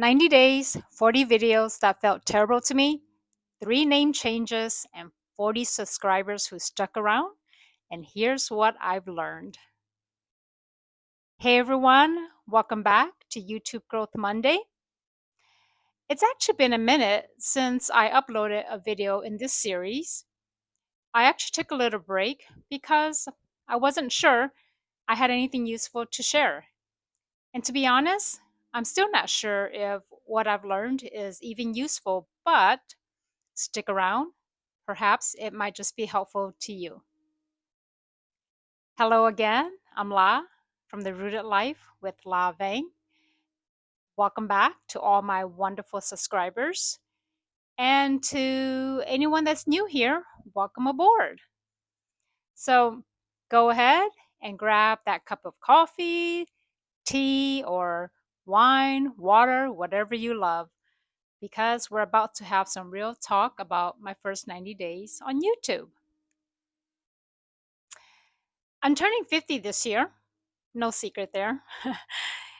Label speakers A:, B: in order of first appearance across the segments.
A: 90 days, 40 videos that felt terrible to me, 3 name changes, and 40 subscribers who stuck around. And here's what I've learned. Hey everyone, welcome back to YouTube Growth Monday. It's actually been a minute since I uploaded a video in this series. I actually took a little break because I wasn't sure I had anything useful to share. And to be honest, I'm still not sure if what I've learned is even useful, but stick around. Perhaps it might just be helpful to you. Hello again. I'm La from The Rooted Life with La Vang. Welcome back to all my wonderful subscribers. And to anyone that's new here, welcome aboard. So go ahead and grab that cup of coffee, tea, or wine, water, whatever you love, because we're about to have some real talk about my first 90 days on YouTube. I'm turning 50 this year, no secret there.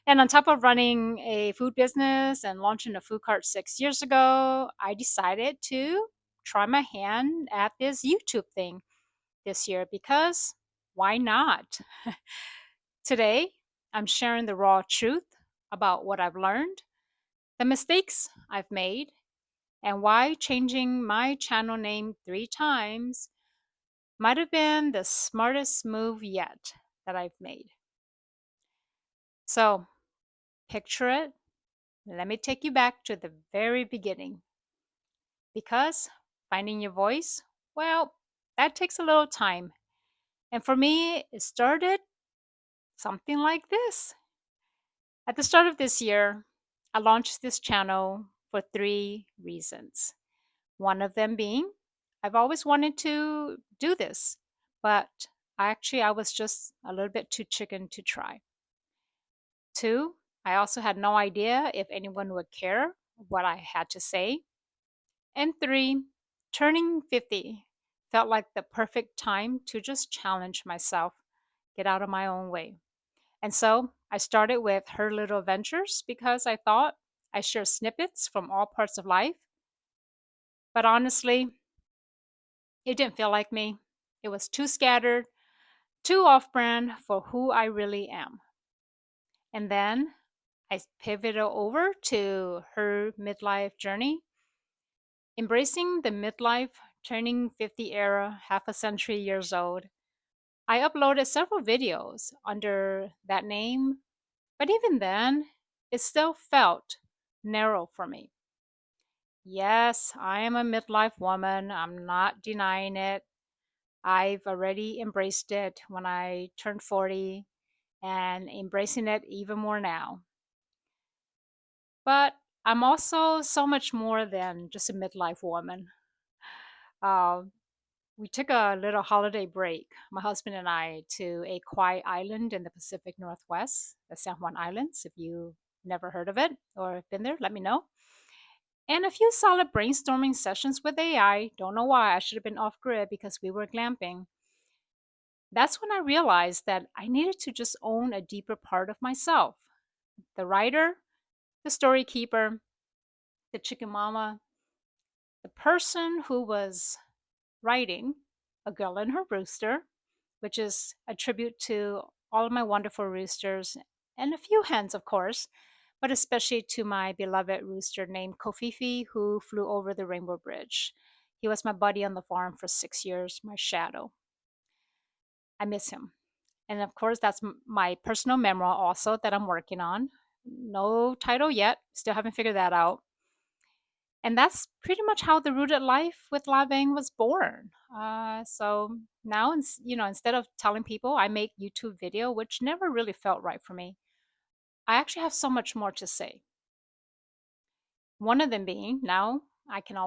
A: And on top of running a food business and launching a food cart 6 years ago, I decided to try my hand at this YouTube thing this year because why not? Today, I'm sharing the raw truth about what I've learned, the mistakes I've made, and why changing my channel name 3 times might have been the smartest move yet that I've made. So, picture it. Let me take you back to the very beginning. Because finding your voice, well, that takes a little time. And for me, it started something like this. At the start of this year, I launched this channel for 3 reasons. One of them being I've always wanted to do this, but I was just a little bit too chicken to try. 2, I also had no idea if anyone would care what I had to say. And 3, turning 50 felt like the perfect time to just challenge myself, get out of my own way. And so I started with Her Little Adventures because I thought I share snippets from all parts of life. But honestly, it didn't feel like me. It was too scattered, too off brand for who I really am. And then I pivoted over to Her Midlife Journey, embracing the midlife, turning 50 era, half a century years old. I uploaded several videos under that name, but even then, it still felt narrow for me. Yes, I am a midlife woman. I'm not denying it. I've already embraced it when I turned 40 and embracing it even more now. But I'm also so much more than just a midlife woman. Uh, we took a little holiday break, my husband and I, to a quiet island in the Pacific Northwest, the San Juan Islands. If you've never heard of it or been there, let me know. And a few solid brainstorming sessions with AI. Don't know why I should have been off grid because we were glamping. That's when I realized that I needed to just own a deeper part of myself, the writer, the story keeper, the chicken mama, the person who was writing A Girl and Her Rooster, which is a tribute to all of my wonderful roosters and a few hens, of course, but especially to my beloved rooster named Kofifi, who flew over the Rainbow Bridge. He was my buddy on the farm for 6 years, my shadow. I miss him. And of course, that's my personal memoir also that I'm working on. No title yet, still haven't figured that out. And that's pretty much how the Rooted Life with Lavang was born. So now, instead of telling people I make YouTube video, which never really felt right for me, I actually have so much more to say. One of them being now I can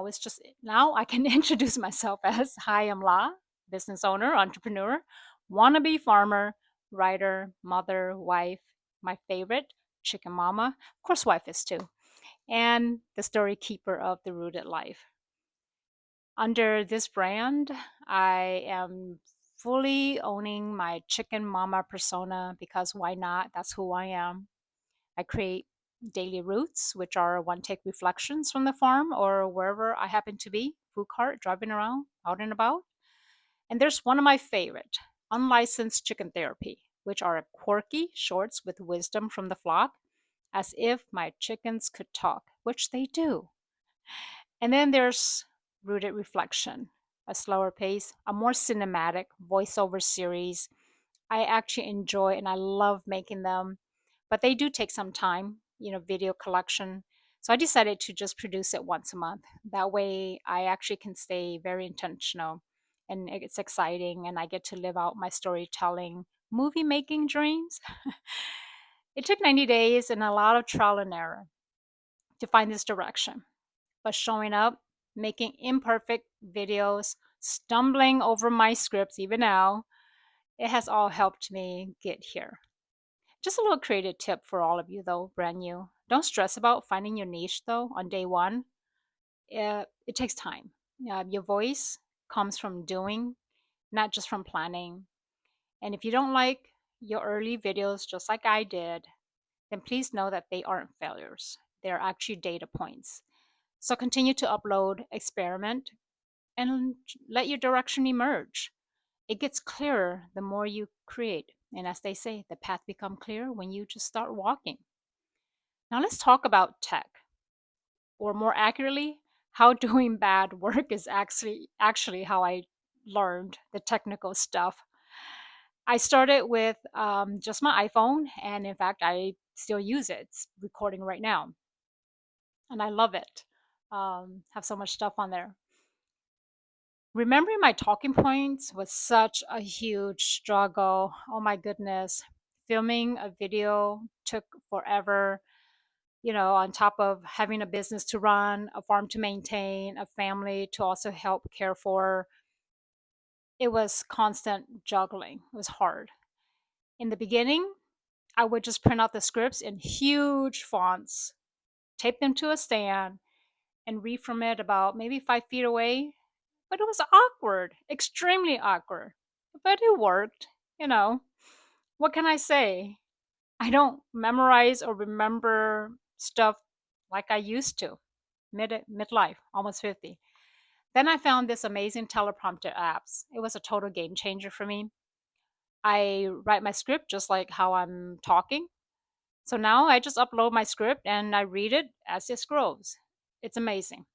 A: introduce myself as Hi, I'm La, business owner, entrepreneur, wannabe farmer, writer, mother, wife, my favorite, chicken mama, of course, wife is too, and the story keeper of the Rooted Life. Under this brand, I am fully owning my chicken mama persona because why not? That's who I am. I create daily roots, which are one take reflections from the farm or wherever I happen to be, food cart, driving around, out and about. And there's one of my favorite, unlicensed chicken therapy, which are quirky shorts with wisdom from the flock, as if my chickens could talk, which they do. And then there's Rooted Reflection, a slower pace, a more cinematic voiceover series. I actually enjoy and I love making them, but they do take some time, video collection. So I decided to just produce it once a month. That way I actually can stay very intentional and it's exciting and I get to live out my storytelling, movie making dreams. It took 90 days and a lot of trial and error to find this direction, but showing up, making imperfect videos, stumbling over my scripts even now, it has all helped me get here. Just a little creative tip for all of you, though, brand new. Don't stress about finding your niche, though, on day one. It takes time. Your voice comes from doing, not just from planning. And if you don't like your early videos, just like I did, then please know that they aren't failures. They're actually data points. So continue to upload, experiment, and let your direction emerge. It gets clearer the more you create. And as they say, the path becomes clear when you just start walking. Now let's talk about tech, or more accurately, how doing bad work is actually how I learned the technical stuff. I started with just my iPhone, and in fact, I still use it. It's recording right now, and I love it. Have so much stuff on there. Remembering my talking points was such a huge struggle. Oh my goodness. Filming a video took forever, on top of having a business to run, a farm to maintain, a family to also help care for. It was constant juggling. It was hard. In the beginning, I would just print out the scripts in huge fonts, tape them to a stand, and read from it about maybe 5 feet away. But it was awkward, extremely awkward. But it worked, you know. What can I say? I don't memorize or remember stuff like I used to. Midlife, almost 50. Then I found this amazing teleprompter apps. It was a total game changer for me. I write my script just like how I'm talking. So now I just upload my script and I read it as it scrolls. It's amazing.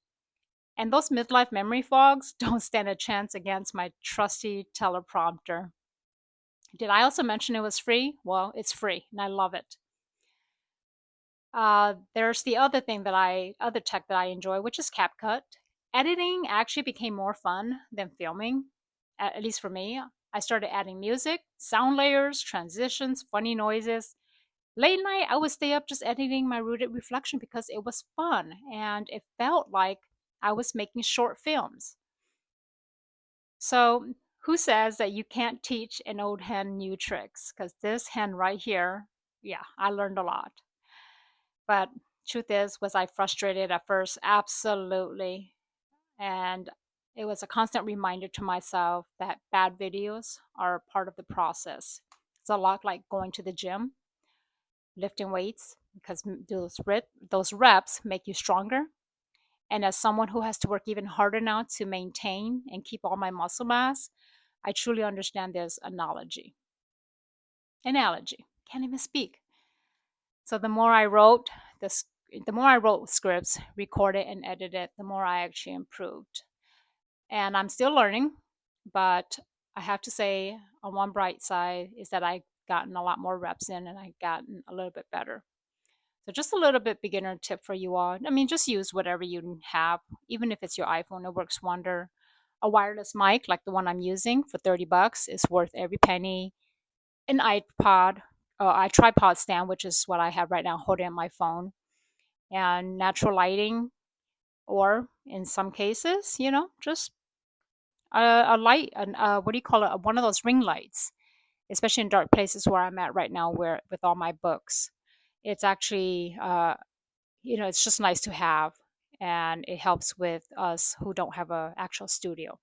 A: And those midlife memory fogs don't stand a chance against my trusty teleprompter. Did I also mention it was free? Well, it's free and I love it. There's the other tech that I enjoy, which is CapCut. Editing actually became more fun than filming, at least for me. I started adding music, sound layers, transitions, funny noises. Late night, I would stay up just editing my Rooted Reflection because it was fun and it felt like I was making short films. So, who says that you can't teach an old hen new tricks? Because this hen right here, yeah, I learned a lot. But truth is, was I frustrated at first? Absolutely. And it was a constant reminder to myself that bad videos are part of the process. It's a lot like going to the gym, lifting weights, because those reps make you stronger. And as someone who has to work even harder now to maintain and keep all my muscle mass, I truly understand this analogy. Can't even speak. So this, the more I wrote scripts, recorded and edited, the more I actually improved. And I'm still learning, but I have to say, on one bright side is that I've gotten a lot more reps in and I've gotten a little bit better. So just a little bit beginner tip for you all. I mean, just use whatever you have, even if it's your iPhone, it works wonder. A wireless mic like the one I'm using for $30 is worth every penny. An iPod, a tripod stand, which is what I have right now holding up my phone, and natural lighting, or in some cases, just a light, what do you call it? One of those ring lights, especially in dark places where I'm at right now, where with all my books. It's actually, it's just nice to have, and it helps with us who don't have a actual studio.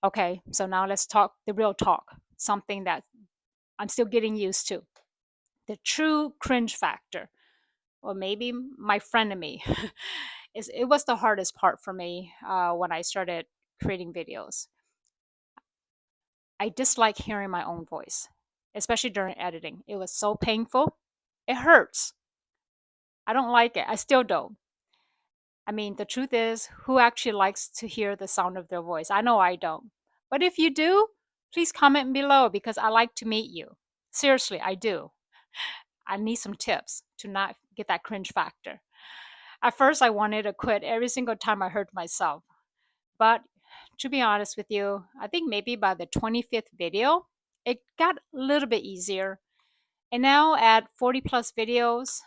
A: Okay, so now let's talk the real talk, something that I'm still getting used to. The true cringe factor. or maybe my frenemy. It was the hardest part for me when I started creating videos. I dislike hearing my own voice, especially during editing. It was so painful. It hurts. I don't like it. I still don't. I mean, the truth is, who actually likes to hear the sound of their voice? I know I don't. But if you do, please comment below because I like to meet you. Seriously, I do. I need some tips to not get that cringe factor. At first, I wanted to quit every single time I heard myself. But to be honest with you, I think maybe by the 25th video, it got a little bit easier. And now at 40 plus videos,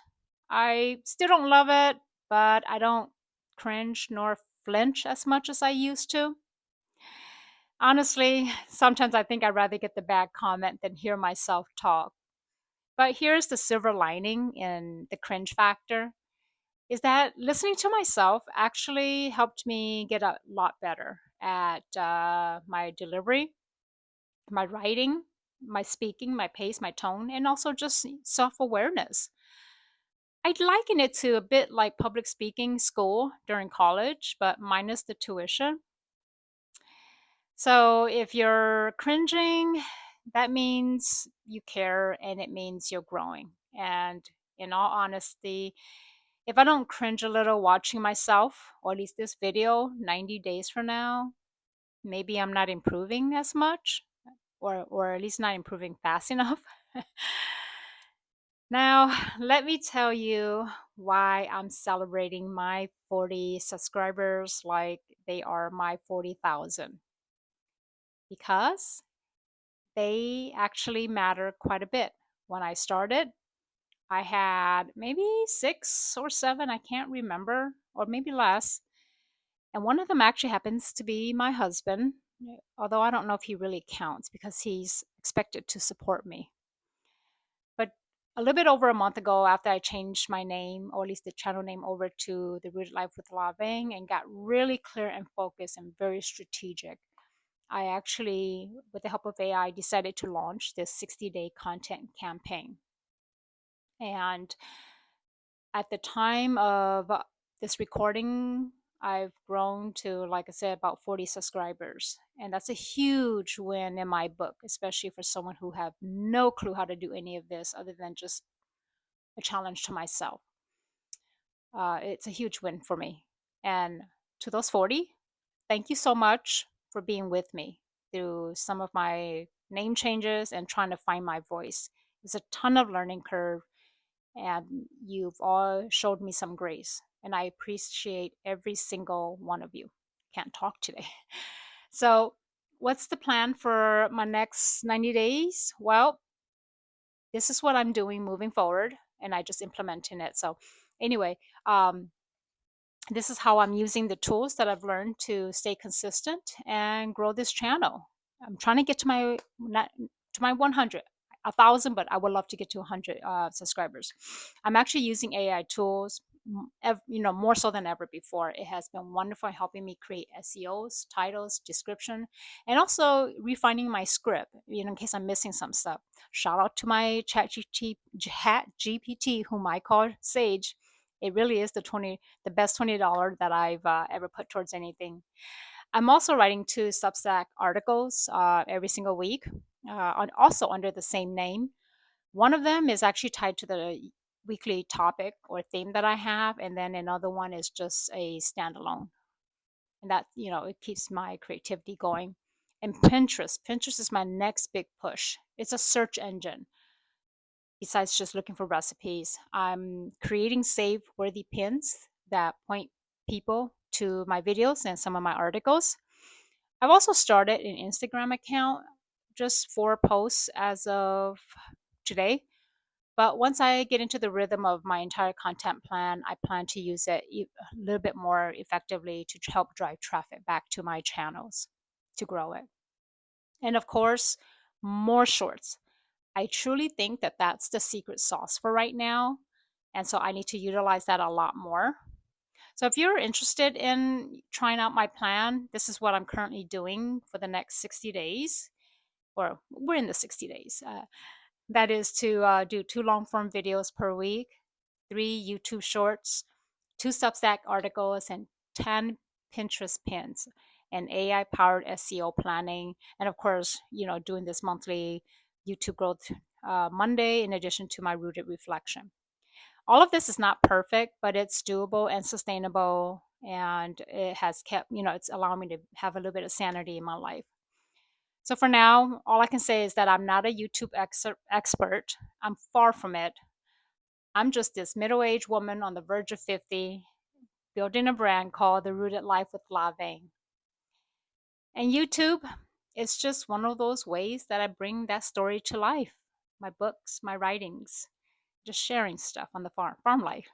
A: I still don't love it, but I don't cringe nor flinch as much as I used to. Honestly, sometimes I think I'd rather get the bad comment than hear myself talk. But here's the silver lining in the cringe factor is that listening to myself actually helped me get a lot better at my delivery, my writing, my speaking, my pace, my tone, and also just self awareness. I'd liken it to a bit like public speaking school during college, but minus the tuition. So if you're cringing, that means you care and it means you're growing. And in all honesty, if I don't cringe a little watching myself, or at least this video 90 days from now, maybe I'm not improving as much, or at least not improving fast enough. Now, let me tell you why I'm celebrating my 40 subscribers like they are my 40,000. Because they actually matter quite a bit. When I started, I had maybe 6 or 7, I can't remember, or maybe less. And one of them actually happens to be my husband, although I don't know if he really counts because he's expected to support me. But a little bit over a month ago, after I changed my name, or at least the channel name, over to the Rooted Life with La Bang and got really clear and focused and very strategic, I actually, with the help of AI, decided to launch this 60-day content campaign. And at the time of this recording, I've grown to, like I said, about 40 subscribers. And that's a huge win in my book, especially for someone who have no clue how to do any of this other than just a challenge to myself. It's a huge win for me. And to those 40, thank you so much for being with me through some of my name changes and trying to find my voice. It's a ton of learning curve, and you've all showed me some grace, and I appreciate every single one of you. Can't talk today. So, what's the plan for my next 90 days? Well, this is what I'm doing moving forward, and I just implementing it. So, anyway, this is how I'm using the tools that I've learned to stay consistent and grow this channel. I'm trying to get to my 100, 1,000, but I would love to get to 100 subscribers. I'm actually using AI tools, more so than ever before. It has been wonderful helping me create SEOs, titles, description, and also refining my script, in case I'm missing some stuff. Shout out to my chat GPT, whom I call Sage. It really is the best $20 that I've ever put towards anything. I'm also writing 2 Substack articles every single week, also under the same name. One of them is actually tied to the weekly topic or theme that I have, and then another one is just a standalone. And that, it keeps my creativity going. And Pinterest is my next big push. It's a search engine besides just looking for recipes. I'm creating save worthy pins that point people to my videos and some of my articles. I've also started an Instagram account just for posts as of today. But once I get into the rhythm of my entire content plan, I plan to use it a little bit more effectively to help drive traffic back to my channels to grow it. And of course, more shorts. I truly think that that's the secret sauce for right now. And so I need to utilize that a lot more. So if you're interested in trying out my plan, this is what I'm currently doing for the next 60 days, or we're in the 60 days. That is to do 2 long form videos per week. 3 YouTube shorts, 2 Substack articles, and 10 Pinterest pins, and AI powered SEO planning. And of course, doing this monthly YouTube growth Monday in addition to my rooted reflection. All of this is not perfect, but it's doable and sustainable. And it has kept, it's allowing me to have a little bit of sanity in my life. So for now, all I can say is that I'm not a YouTube expert. I'm far from it. I'm just this middle aged woman on the verge of 50, building a brand called The Rooted Life with La Vang. And YouTube is just one of those ways that I bring that story to life. My books, my writings, just sharing stuff on the farm life.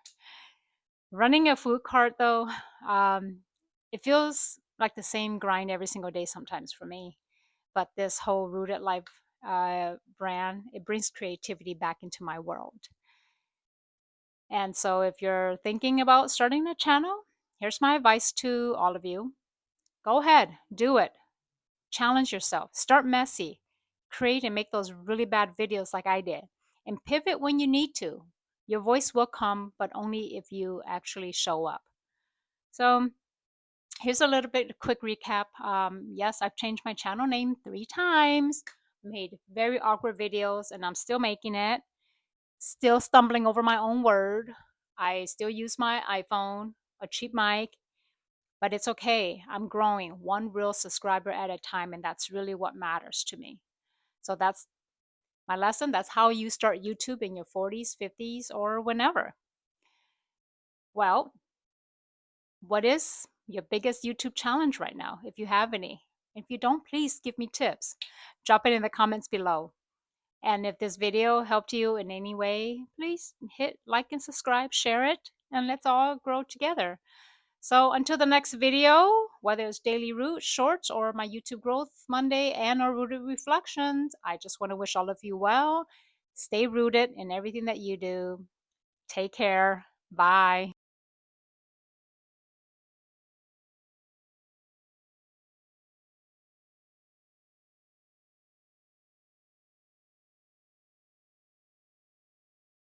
A: Running a food cart, though, it feels like the same grind every single day sometimes for me. But this whole Rooted Life brand, it brings creativity back into my world. And so if you're thinking about starting a channel, here's my advice to all of you. Go ahead, do it. Challenge yourself. Start messy. Create and make those really bad videos like I did. And pivot when you need to. Your voice will come, but only if you actually show up. So here's a little bit quick recap. Yes, I've changed my channel name 3 times, made very awkward videos, and I'm still making it. Still stumbling over my own word. I still use my iPhone, a cheap mic, but it's okay. I'm growing one real subscriber at a time, and that's really what matters to me. So that's my lesson. That's how you start YouTube in your 40s, 50s, or whenever. Well, what is your biggest YouTube challenge right now, if you have any? If you don't, please give me tips. Drop it in the comments below. And if this video helped you in any way, please hit like and subscribe, share it, and let's all grow together. So until the next video, whether it's Daily Root, Shorts, or my YouTube Growth Monday and or Rooted Reflections, I just want to wish all of you well. Stay rooted in everything that you do. Take care. Bye.